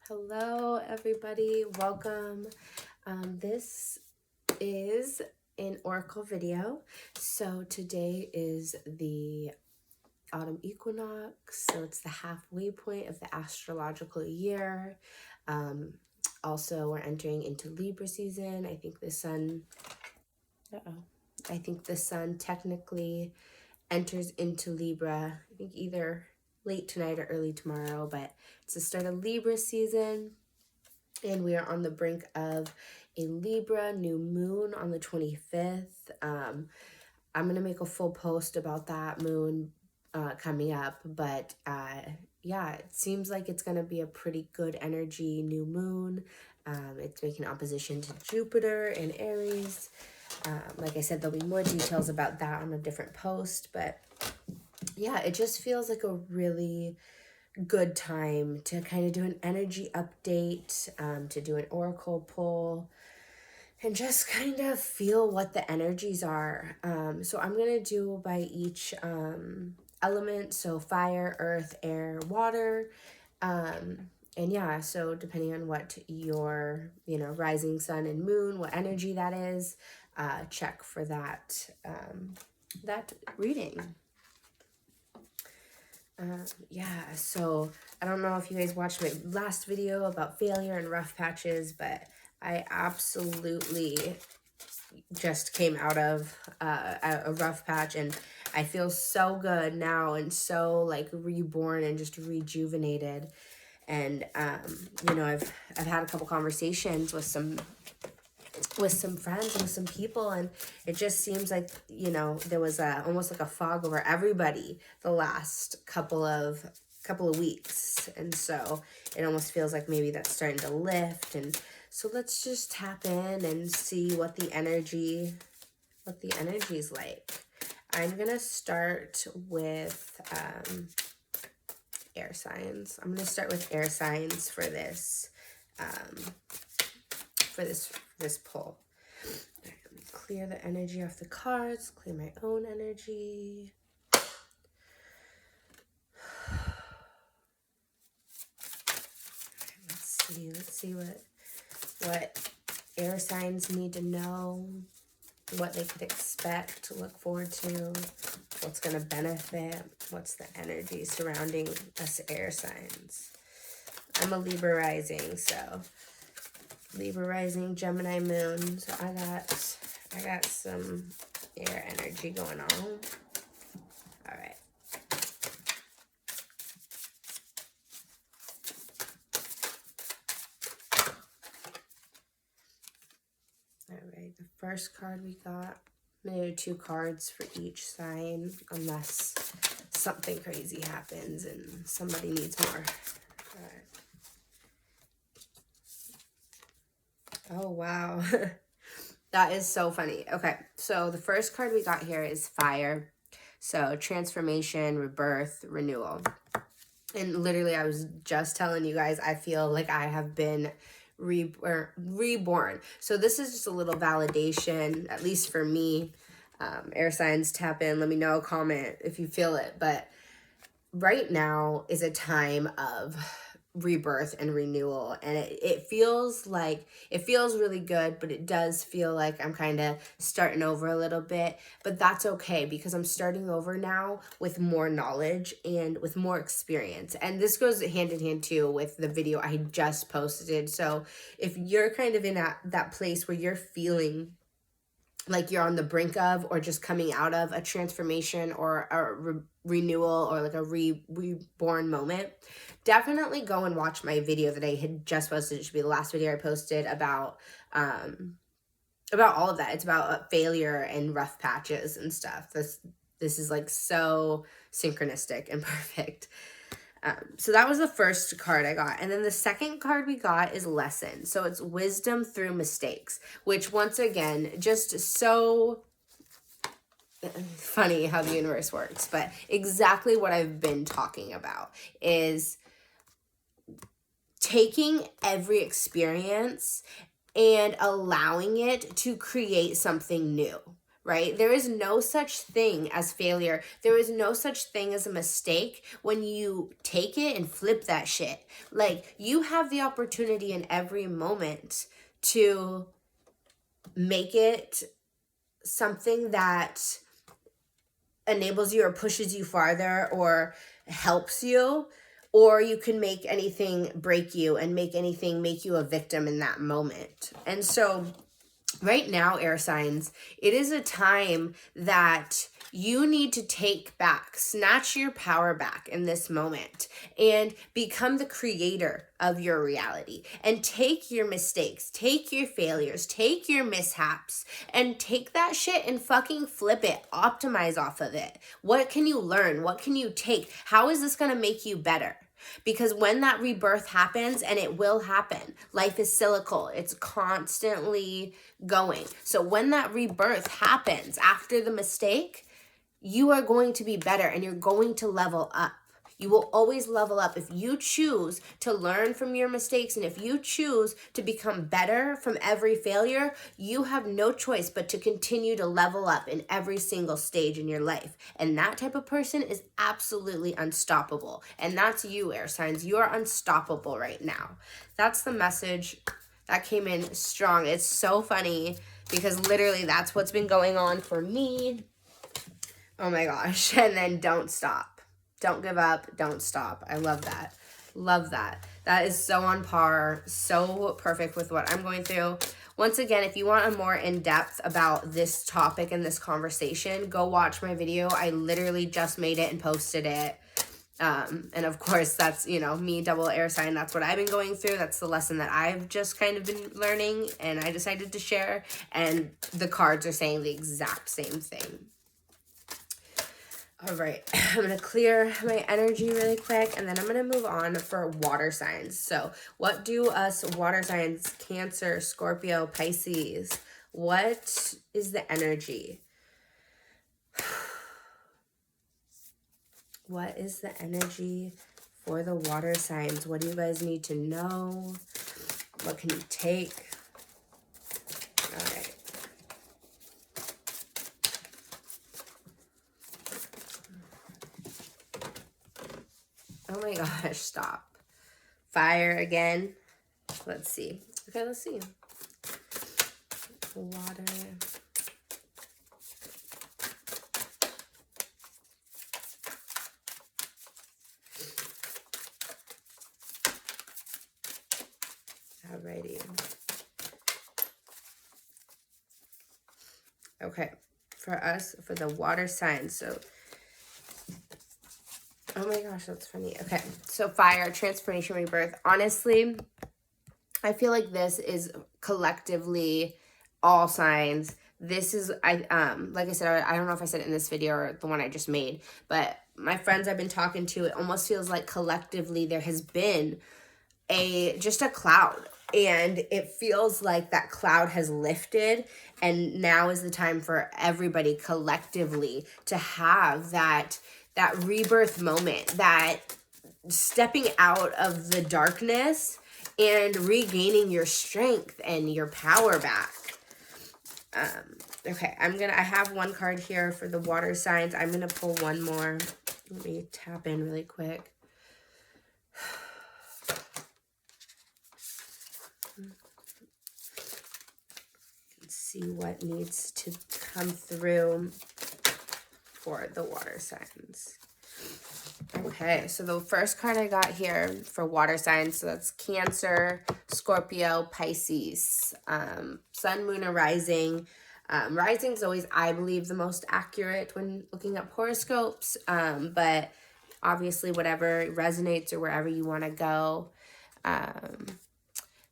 Hello, everybody. Welcome. This is an oracle video. So today is the autumn equinox. So it's the halfway point of the astrological year. Also, we're entering into Libra season. I think the sun technically enters into Libra. I think either late tonight or early tomorrow, but it's the start of Libra season, and we are on the brink of a Libra new moon on the 25th. I'm going to make a full post about that moon coming up, but yeah, it seems like it's going to be a pretty good energy new moon. It's making opposition to Jupiter in Aries. Like I said, there'll be more details about that on a different post, but yeah, it just feels like a really good time to kind of do an energy update, to do an oracle pull, and just kind of feel what the energies are. So I'm going to do by each element, so fire, earth, air, water. And yeah, so depending on what your, rising sun and moon, what energy that is, check for that, that reading. Yeah, so I don't know if you guys watched my last video about failure and rough patches, but I absolutely just came out of a rough patch, and I feel so good now and so like reborn and just rejuvenated. And I've had a couple conversations with some friends and with some people, and it just seems like there was almost like a fog over everybody the last couple of weeks, and so it almost feels like maybe that's starting to lift. And so let's just tap in and see what the energy is like. I'm gonna start with air signs. I'm gonna start with air signs for this this pull. Right, let me clear the energy off the cards, clear my own energy. Right, let's see what air signs need to know, what they could expect to look forward to, what's going to benefit, what's the energy surrounding us air signs. I'm a Libra rising, so Libra rising, Gemini moon. So I got some air energy going on. All right. All right. The first card we got. I'm gonna do 2 cards for each sign, unless something crazy happens and somebody needs more. All right. Oh, wow. That is so funny. Okay, so the first card we got here is fire. So transformation, rebirth, renewal. And literally, I was just telling you guys, I feel like I have been reborn. So this is just a little validation, at least for me. Air signs, tap in, let me know, comment if you feel it. But right now is a time of rebirth and renewal, and it feels really good, but it does feel like I'm kind of starting over a little bit, but that's okay, because I'm starting over now with more knowledge and with more experience. And this goes hand in hand too with the video I just posted. So if you're kind of in that place where you're feeling like you're on the brink of or just coming out of a transformation or a renewal or like a reborn moment, definitely go and watch my video that I had just posted. It should be the last video I posted about all of that. It's about failure and rough patches and stuff. This is like so synchronistic and perfect. So that was the first card I got. And then the second card we got is lesson. So it's wisdom through mistakes, which once again, just so funny how the universe works. But exactly what I've been talking about is taking every experience and allowing it to create something new, right? There is no such thing as failure. There is no such thing as a mistake when you take it and flip that shit. Like, you have the opportunity in every moment to make it something that enables you or pushes you farther or helps you, or you can make anything break you and make anything make you a victim in that moment. And so right now, air signs, it is a time that you need to take back, snatch your power back in this moment and become the creator of your reality, and take your mistakes, take your failures, take your mishaps, and take that shit and fucking flip it, optimize off of it. What can you learn? What can you take? How is this going to make you better? Because when that rebirth happens, and it will happen, life is cyclical. It's constantly going. So when that rebirth happens after the mistake, you are going to be better and you're going to level up. You will always level up if you choose to learn from your mistakes, and if you choose to become better from every failure. You have no choice but to continue to level up in every single stage in your life. And that type of person is absolutely unstoppable. And that's you, air signs. You are unstoppable right now. That's the message that came in strong. It's so funny because literally that's what's been going on for me. Oh my gosh. And then don't stop. Don't give up. Don't stop. I love that. Love that. That is so on par. So perfect with what I'm going through. Once again, if you want a more in-depth about this topic and this conversation, go watch my video. I literally just made it and posted it. And of course, that's, you know, me, double air sign. That's what I've been going through. That's the lesson that I've just kind of been learning, and I decided to share. And the cards are saying the exact same thing. All right, I'm going to clear my energy really quick, and then I'm going to move on for water signs. So what do us water signs, Cancer, Scorpio, Pisces, what is the energy? What is the energy for the water signs? What do you guys need to know? What can you take? All right. Oh my gosh, stop. Fire again. Let's see. Okay, let's see. Water. Alrighty. Okay, for us, for the water signs, so oh my gosh, that's funny. Okay, so fire, transformation, rebirth. Honestly, I feel like this is collectively all signs. This is, like I said, I don't know if I said it in this video or the one I just made, but my friends I've been talking to, it almost feels like collectively there has been just a cloud, and it feels like that cloud has lifted, and now is the time for everybody collectively to have that rebirth moment, that stepping out of the darkness and regaining your strength and your power back. Okay, I have one card here for the water signs. I'm gonna pull one more. Let me tap in really quick. Let's see what needs to come through for the water signs. Okay, so the first card I got here for water signs, so that's Cancer, Scorpio, Pisces, Sun, Moon, or Rising. Rising is always, I believe, the most accurate when looking up horoscopes, but obviously whatever resonates or wherever you want to go.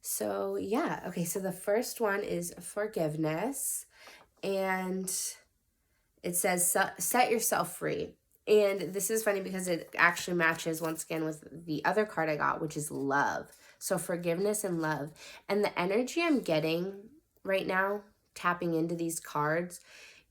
So yeah, okay, so the first one is forgiveness, and it says set yourself free. And this is funny because it actually matches once again with the other card I got, which is love. So forgiveness and love. And the energy I'm getting right now, tapping into these cards,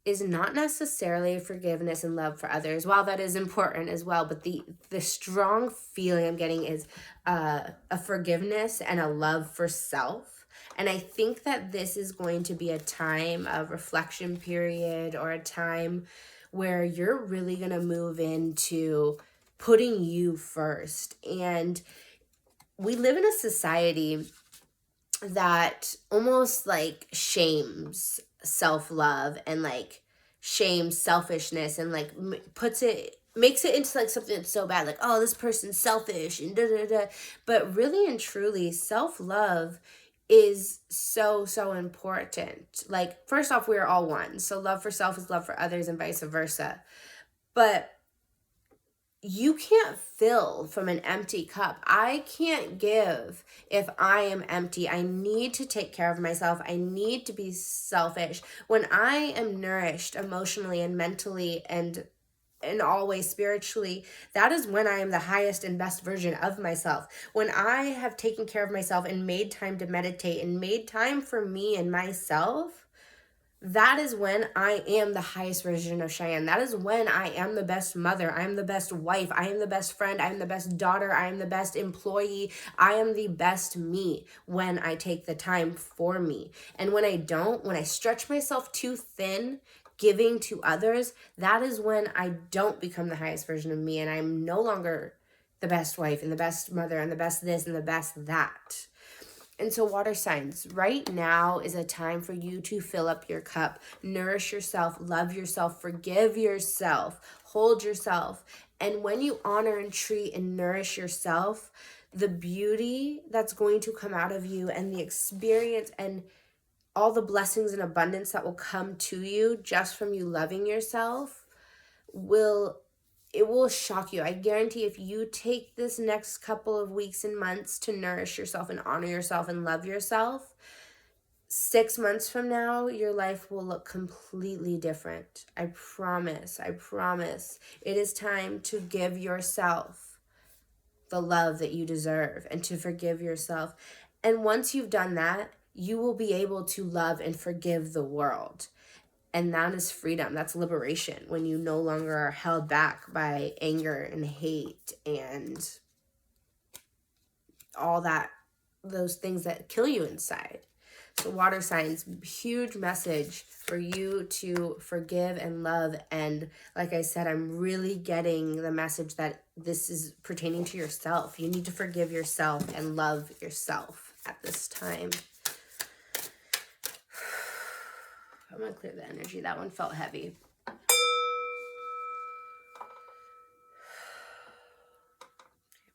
is not necessarily forgiveness and love for others. While that is important as well, but the strong feeling I'm getting is a forgiveness and a love for self. And I think that this is going to be a time of reflection period, or a time where you're really going to move into putting you first. And we live in a society that almost like shames self-love, and like shames selfishness, and like makes it into like something that's so bad, like, oh, this person's selfish and da da da. But really and truly, self-love is so, so important. Like, first off, we're all one, so love for self is love for others, and vice versa. But you can't fill from an empty cup. I can't give if I am empty. I need to take care of myself. I need to be selfish. When I am nourished emotionally and mentally and in all ways spiritually, that is when I am the highest and best version of myself. When I have taken care of myself and made time to meditate and made time for me and myself, that is when I am the highest version of Cheyenne. That is when I am the best mother. I am the best wife. I am the best friend. I am the best daughter. I am the best employee. I am the best me when I take the time for me. And when I don't, when I stretch myself too thin, giving to others, that is when I don't become the highest version of me, and I'm no longer the best wife and the best mother and the best this and the best that. And so, water signs, right now is a time for you to fill up your cup, nourish yourself, love yourself, forgive yourself, hold yourself. And when you honor and treat and nourish yourself, the beauty that's going to come out of you, and the experience and all the blessings and abundance that will come to you just from you loving yourself will shock you. I guarantee if you take this next couple of weeks and months to nourish yourself and honor yourself and love yourself, 6 months from now, your life will look completely different. I promise. I promise. It is time to give yourself the love that you deserve and to forgive yourself. And once you've done that, you will be able to love and forgive the world. And that is freedom. That's liberation, when you no longer are held back by anger and hate and all that, those things that kill you inside. So water signs, huge message for you to forgive and love. And like I said, I'm really getting the message that this is pertaining to yourself. You need to forgive yourself and love yourself at this time. I'm going to clear the energy. That one felt heavy. Okay,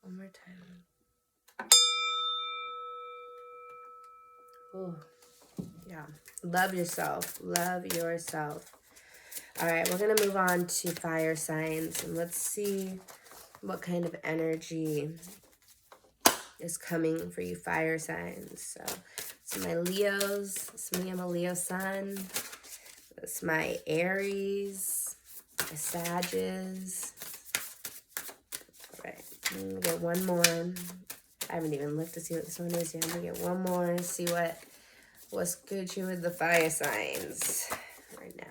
one more time. Oh, yeah. Love yourself. Love yourself. All right, we're going to move on to fire signs. And let's see what kind of energy is coming for you fire signs. So it's my Leos. It's me. I'm a Leo sun. It's my Aries, my Sagittarius. All right, I'm gonna get one more. I haven't even looked to see what this one is yet. I'm gonna get one more and see what's good with the fire signs right now.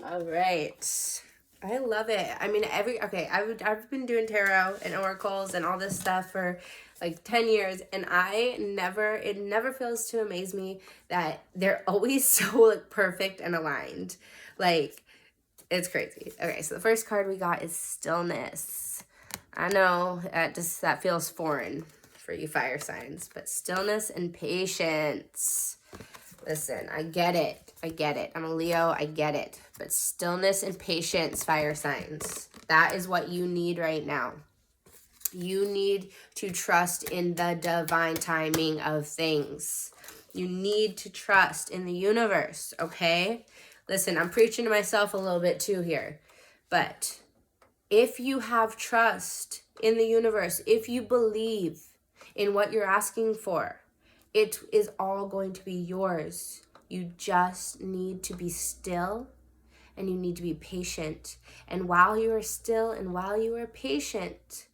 All right. I love it. I mean, I've been doing tarot and oracles and all this stuff for like 10 years, and it never fails to amaze me that they're always so like perfect and aligned. Like, it's crazy. Okay, so the first card we got is stillness. I know that feels foreign for you fire signs, but stillness and patience. Listen, I get it. I'm a Leo, I get it. But stillness and patience, fire signs. That is what you need right now. You need to trust in the divine timing of things. You need to trust in the universe, okay? Listen, I'm preaching to myself a little bit too here. But if you have trust in the universe, if you believe in what you're asking for, it is all going to be yours. You just need to be still, and you need to be patient. And while you are still and while you are patient,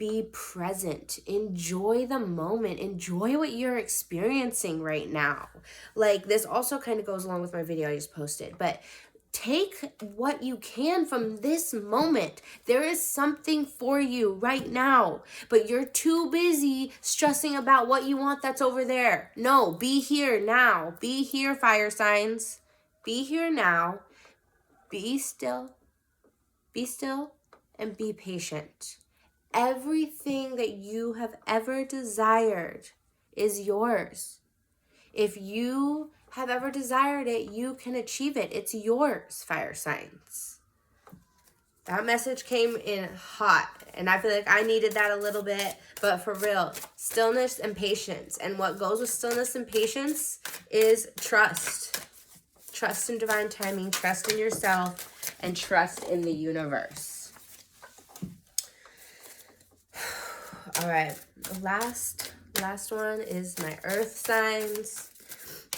be present. Enjoy the moment. Enjoy what you're experiencing right now. Like, this also kind of goes along with my video I just posted, but take what you can from this moment. There is something for you right now, but you're too busy stressing about what you want that's over there. No, be here now. Be here, fire signs. Be here now. Be still. Be still and be patient. Everything that you have ever desired is yours. If you have ever desired it, you can achieve it. It's yours, fire signs. That message came in hot, and I feel like I needed that a little bit, but for real, stillness and patience. And what goes with stillness and patience is trust. Trust in divine timing, trust in yourself, and trust in the universe. All right, the last one is my earth signs.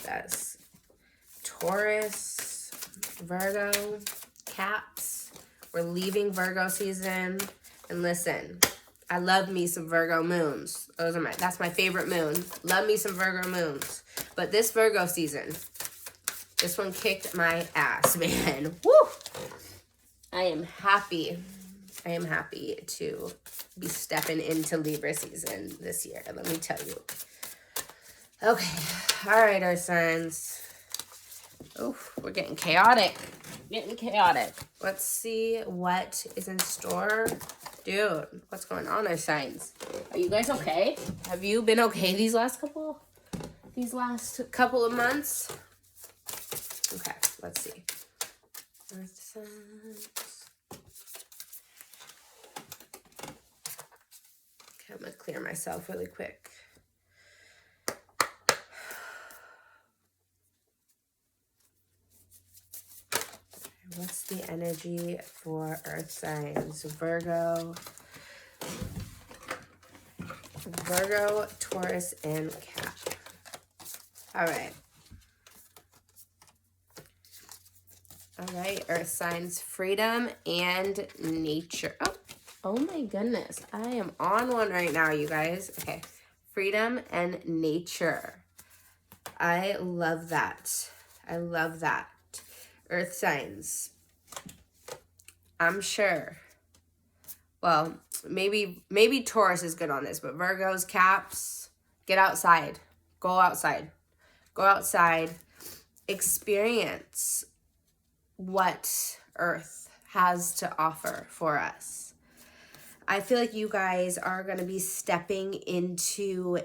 That's Taurus, Virgo, Caps. We're leaving Virgo season. And listen, I love me some Virgo moons. That's my favorite moon. Love me some Virgo moons. But this Virgo season, this one kicked my ass, man. Woo! I am happy. I am happy to be stepping into Libra season this year. Let me tell you. Okay. All right, our signs. Oh, we're getting chaotic. Getting chaotic. Let's see what is in store. Dude, what's going on, our signs? Are you guys okay? Have you been okay these last couple of months? Okay, let's see. Earth signs. Okay, I'm gonna clear myself really quick. What's the energy for earth signs? Virgo, Taurus, and Cap. All right. All right, earth signs, freedom and nature. Oh my goodness. I am on one right now, you guys. Okay, freedom and nature. I love that. I love that. Earth signs. I'm sure. Well, maybe Taurus is good on this, but Virgos, Caps, get outside. Go outside. Go outside. Experience what Earth has to offer for us. I feel like you guys are going to be stepping into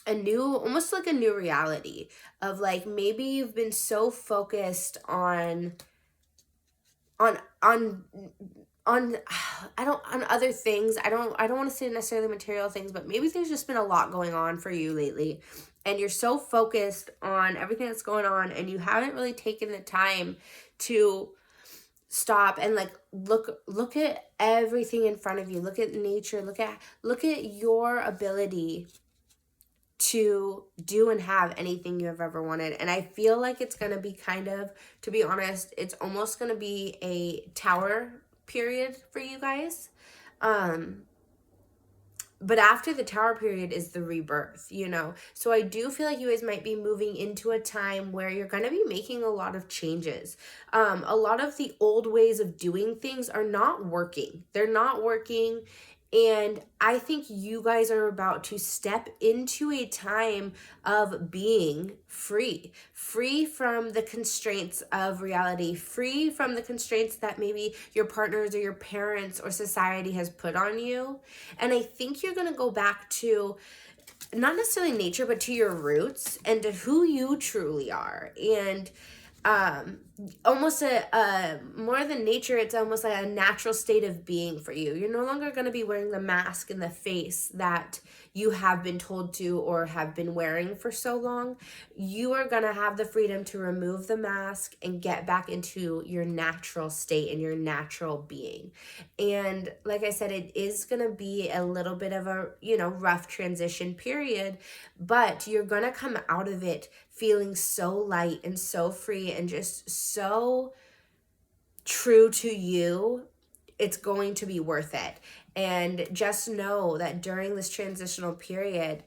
almost like a new reality of, like, maybe you've been so focused on other things. I don't want to say necessarily material things, but maybe there's just been a lot going on for you lately, and you're so focused on everything that's going on, and you haven't really taken the time to stop and, like, look at everything in front of you. Look at nature. Look at your ability to do and have anything you have ever wanted. And I feel like it's going to be to be honest, it's almost going to be a tower period for you guys. But after the tower period is the rebirth, you know? So I do feel like you guys might be moving into a time where you're going to be making a lot of changes. A lot of the old ways of doing things are not working. They're not working. And I think you guys are about to step into a time of being free from the constraints of reality, free from the constraints that maybe your partners or your parents or society has put on you. And I think you're going to go back to not necessarily nature, but to your roots and to who you truly are. And almost more than nature, it's almost like a natural state of being for you. You're no longer going to be wearing the mask in the face that you have been told to or have been wearing for so long. You are going to have the freedom to remove the mask and get back into your natural state and your natural being. And like I said, it is going to be a little bit of a, rough transition period, but you're going to come out of it feeling so light and so free and just so true to you. it's going to be worth it. And just know that during this transitional period,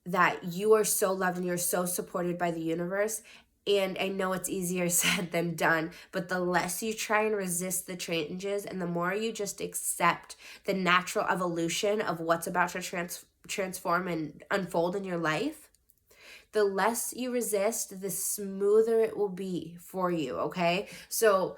that you are so loved and you're so supported by the universe. And I know it's easier said than done, but the less you try and resist the changes and the more you just accept the natural evolution of what's about to transform and unfold in your life, the less you resist, the smoother it will be for you, okay? So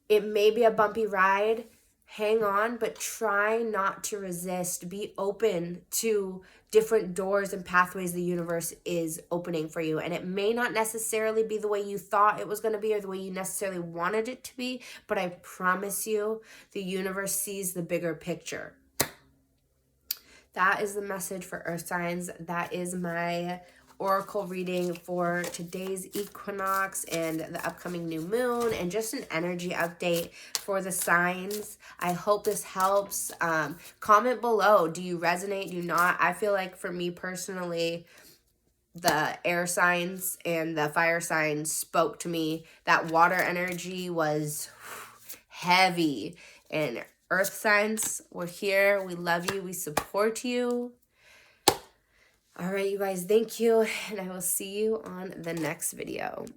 it may be a bumpy ride. Hang on, but try not to resist. Be open to different doors and pathways the universe is opening for you. And it may not necessarily be the way you thought it was going to be or the way you necessarily wanted it to be, but I promise you, the universe sees the bigger picture. That is the message for earth signs. That is my oracle reading for today's equinox and the upcoming new moon, and just an energy update for the signs. I hope this helps. Comment below. Do you resonate? Do you not? I feel like for me personally, the air signs and the fire signs spoke to me. That water energy was heavy, and earth signs, we're here. We love you. We support you. All right, you guys, thank you, and I will see you on the next video.